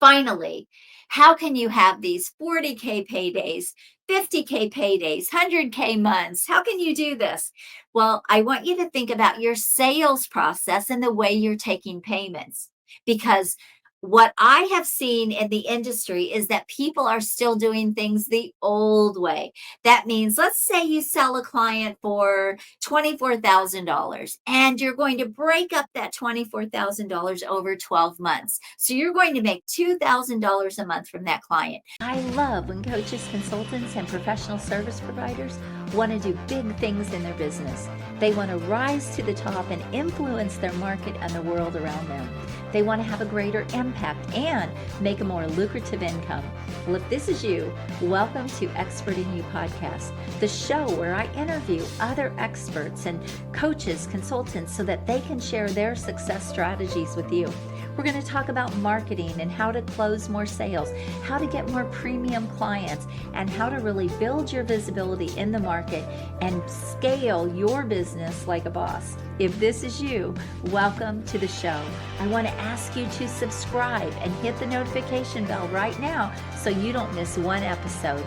Finally, how can you have these 40k paydays, 50k paydays, 100k months? How can you do this? Well, I want you to think about your sales process and the way you're taking payments, because what I have seen in the industry is that people are still doing things the old way. That means, let's say you sell a client for $24,000 and you're going to break up that $24,000 over 12 months. So you're going to make $2,000 a month from that client. I love when coaches, consultants, and professional service providers want to do big things in their business. They want to rise to the top and influence their market and the world around them. They want to have a greater impact and make a more lucrative income. Well, if this is you, welcome to Expert in You podcast, the show where I interview other experts and coaches, consultants, so that they can share their success strategies with you. We're going to talk about marketing and how to close more sales, how to get more premium clients, and how to really build your visibility in the market and scale your business like a boss. If this is you, welcome to the show. I want to ask you to subscribe and hit the notification bell right now so you don't miss one episode.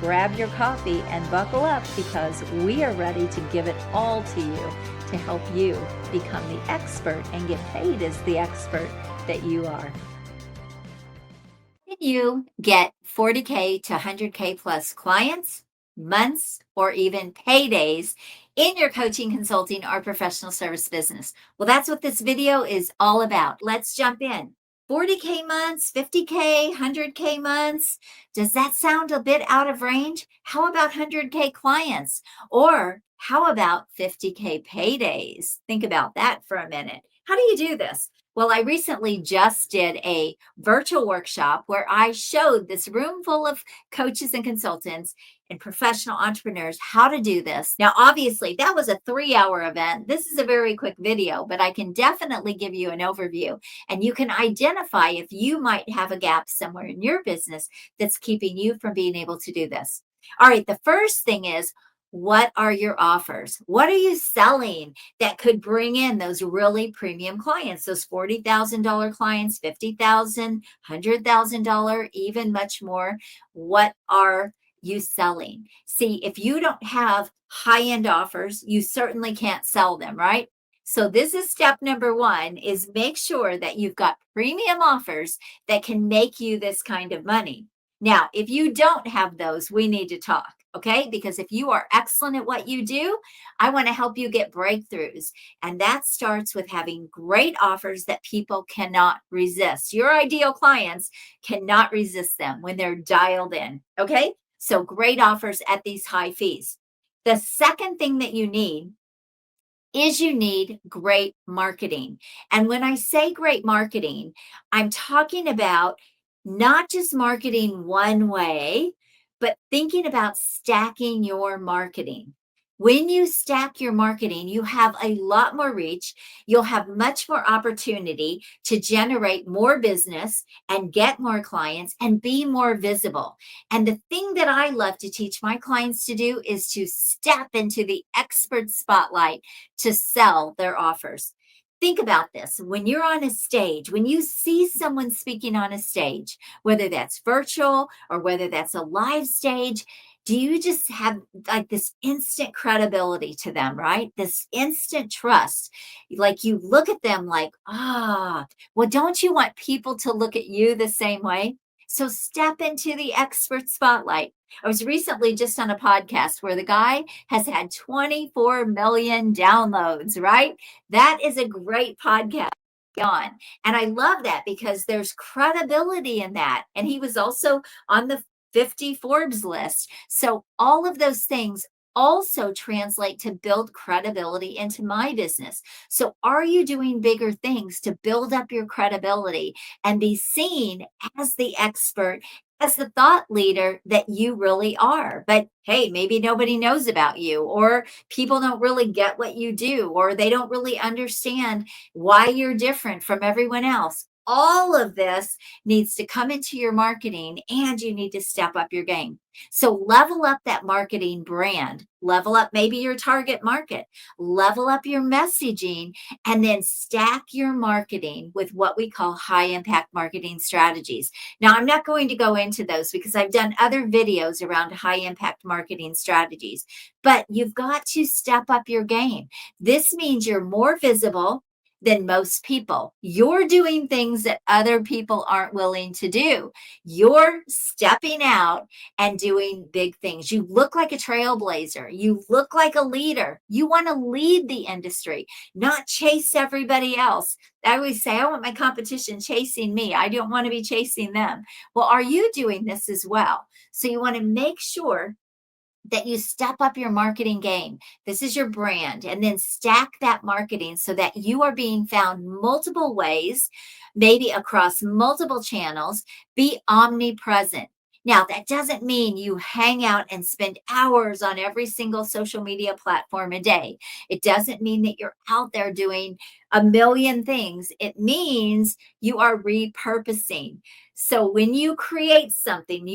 Grab your coffee and buckle up, because we are ready to give it all to you to help you become the expert and get paid as the expert that you are. Can you get 40k to 100k plus clients, months, or even paydays in your coaching, consulting, or professional service business? Well, that's what this video is all about. Let's jump in. 40k months, 50k, 100k months. Does that sound a bit out of range? How about 100k clients? Or how about 50k paydays? Think about that for a minute. How do you do this? Well, I recently just did a virtual workshop where I showed this room full of coaches and consultants and professional entrepreneurs how to do this. Now, obviously, that was a 3-hour event. This is a very quick video, but I can definitely give you an overview, and you can identify if you might have a gap somewhere in your business that's keeping you from being able to do this. All right, the first thing is, what are your offers? What are you selling that could bring in those really premium clients, those $40,000 clients, $50,000, $100,000, even much more? What are you selling? See, if you don't have high-end offers, you certainly can't sell them, right? So this is step number one, is make sure that you've got premium offers that can make you this kind of money. Now, if you don't have those, we need to talk, okay? Because if you are excellent at what you do, I want to help you get breakthroughs. And that starts with having great offers that people cannot resist. Your ideal clients cannot resist them when they're dialed in, okay? So great offers at these high fees. The second thing that you need is you need great marketing. And when I say great marketing, I'm talking about not just marketing one way, but thinking about stacking your marketing. When you stack your marketing, you have a lot more reach. You'll have much more opportunity to generate more business and get more clients and be more visible. And the thing that I love to teach my clients to do is to step into the expert spotlight to sell their offers. Think about this. When you're on a stage, when you see someone speaking on a stage, whether that's virtual or whether that's a live stage, do you just have like this instant credibility to them, right? This instant trust. Like you look at them like, well, don't you want people to look at you the same way? So step into the expert spotlight. I was recently just on a podcast where the guy has had 24 million downloads, right? That is a great podcast on. And I love that because there's credibility in that. And he was also on the 50 Forbes list. So all of those things also translate to build credibility into my business. So are you doing bigger things to build up your credibility and be seen as the expert, as the thought leader that you really are? But hey, maybe nobody knows about you, or people don't really get what you do, or they don't really understand why you're different from everyone else. all of this needs to come into your marketing, and you need to step up your game. So level up that marketing brand, level up maybe your target market, level up your messaging, and then stack your marketing with what we call high impact marketing strategies. Now, I'm not going to go into those because I've done other videos around high impact marketing strategies, but you've got to step up your game. This means you're more visible than most people. You're doing things that other people aren't willing to do. You're stepping out and doing big things. You look like a trailblazer. You look like a leader. You want to lead the industry, not chase everybody else. I always say, I want my competition chasing me. I don't want to be chasing them. Well, are you doing this as well? So you want to make sure that you step up your marketing game. This is your brand, and then stack that marketing so that you are being found multiple ways, maybe across multiple channels. Be omnipresent. Now, that doesn't mean you hang out and spend hours on every single social media platform a day. It doesn't mean that you're out there doing a million things. It means you are repurposing. So when you create something,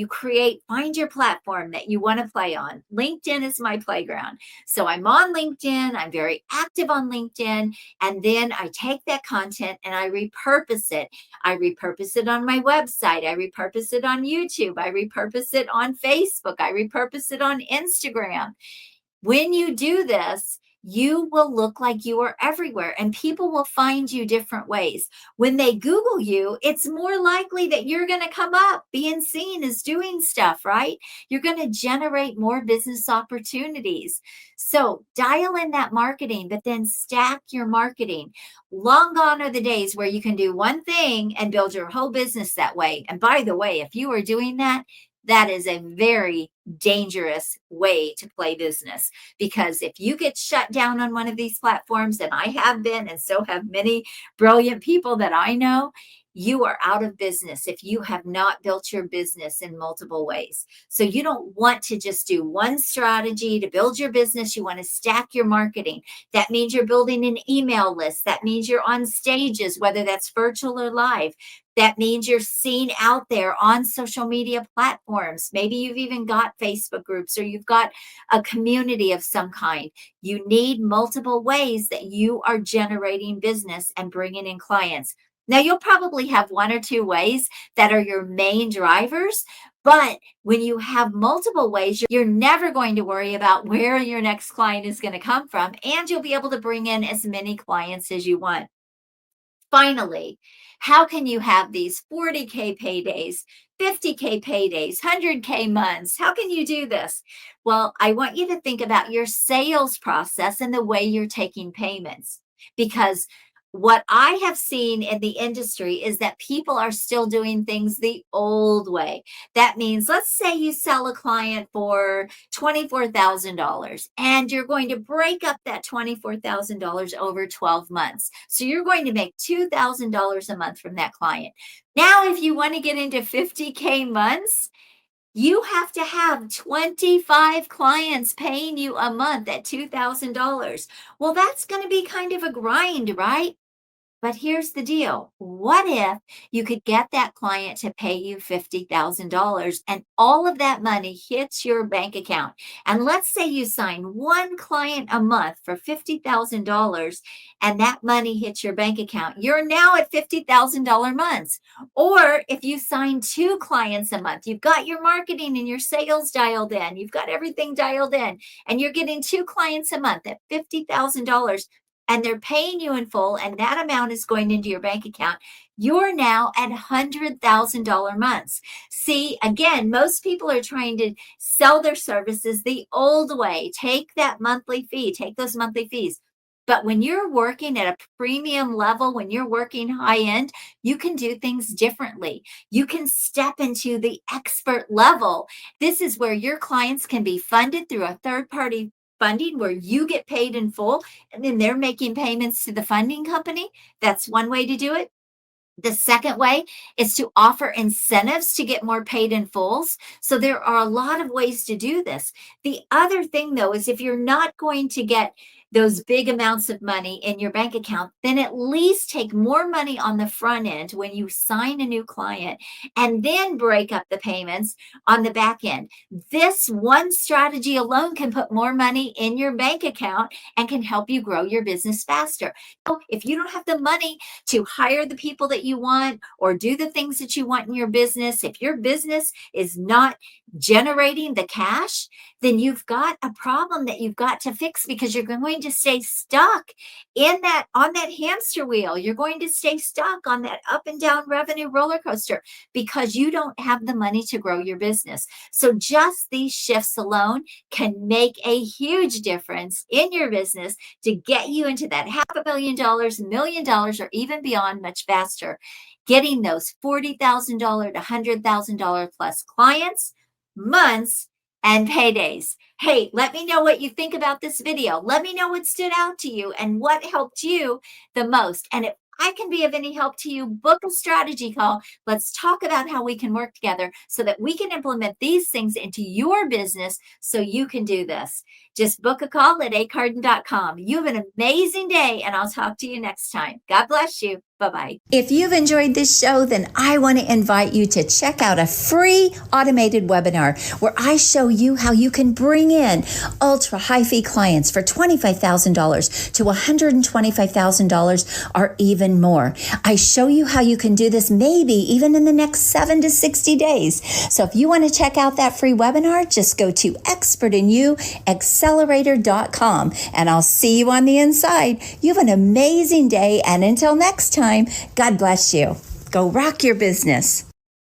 find your platform that you want to play on. LinkedIn is my playground. So I'm on LinkedIn. I'm very active on LinkedIn. And then I take that content and I repurpose it. I repurpose it on my website. I repurpose it on YouTube. I repurpose it on Facebook. I repurpose it on Instagram. When you do this, you will look like you are everywhere, and people will find you different ways. When they Google you, it's more likely that you're going to come up being seen as doing stuff, right? You're going to generate more business opportunities. So dial in that marketing, but then stack your marketing. Long gone are the days where you can do one thing and build your whole business that way. And by the way, if you are doing that, that is a very dangerous way to play business, because if you get shut down on one of these platforms, and I have been, and so have many brilliant people that I know, you are out of business if you have not built your business in multiple ways. So you don't want to just do one strategy to build your business. You want to stack your marketing. That means you're building an email list. That means you're on stages, whether that's virtual or live. That means you're seen out there on social media platforms. Maybe you've even got Facebook groups, or you've got a community of some kind. You need multiple ways that you are generating business and bringing in clients. Now, you'll probably have one or two ways that are your main drivers, but when you have multiple ways, you're never going to worry about where your next client is going to come from, and you'll be able to bring in as many clients as you want. Finally, how can you have these 40K paydays, 50K paydays, 100K months? How can you do this? Well, I want you to think about your sales process and the way you're taking payments, because what I have seen in the industry is that people are still doing things the old way. That means, let's say you sell a client for $24,000, and you're going to break up that $24,000 over 12 months. So you're going to make $2,000 a month from that client. Now, if you want to get into 50K months, you have to have 25 clients paying you a month at $2,000. Well, that's going to be kind of a grind, right? But here's the deal. What if you could get that client to pay you $50,000, and all of that money hits your bank account? And let's say you sign one client a month for $50,000, and that money hits your bank account. You're now at $50,000 months. Or if you sign two clients a month, you've got your marketing and your sales dialed in, you've got everything dialed in, and you're getting two clients a month at $50,000, and they're paying you in full, and that amount is going into your bank account, you're now at $100,000 months. See, again, most people are trying to sell their services the old way. Take that monthly fee, take those monthly fees. But when you're working at a premium level, when you're working high end, you can do things differently. You can step into the expert level. This is where your clients can be funded through a third party funding, where you get paid in full, and then they're making payments to the funding company. That's one way to do it. The second way is to offer incentives to get more paid in fulls. So there are a lot of ways to do this. The other thing, though, is if you're not going to get those big amounts of money in your bank account, then at least take more money on the front end when you sign a new client and then break up the payments on the back end. This one strategy alone can put more money in your bank account and can help you grow your business faster. So if you don't have the money to hire the people that you want or do the things that you want in your business, if your business is not generating the cash, then you've got a problem that you've got to fix, because you're going to stay stuck on that hamster wheel. You're going to stay stuck on that up and down revenue roller coaster because you don't have the money to grow your business. So just these shifts alone can make a huge difference in your business to get you into that $500,000, $1 million, or even beyond much faster. Getting those $40,000 to $100,000 plus clients, months, and paydays. Hey, let me know what you think about this video. Let me know what stood out to you and what helped you the most. And if I can be of any help to you, book a strategy call. Let's talk about how we can work together so that we can implement these things into your business so you can do this. Just book a call at acarden.com. You have an amazing day, and I'll talk to you next time. God bless you. Bye-bye. If you've enjoyed this show, then I want to invite you to check out a free automated webinar where I show you how you can bring in ultra high fee clients for $25,000 to $125,000 or even more. I show you how you can do this maybe even in the next 7 to 60 days. So if you want to check out that free webinar, just go to expertinyouaccelerator.com and I'll see you on the inside. You have an amazing day, and until next time, God bless you. Go rock your business.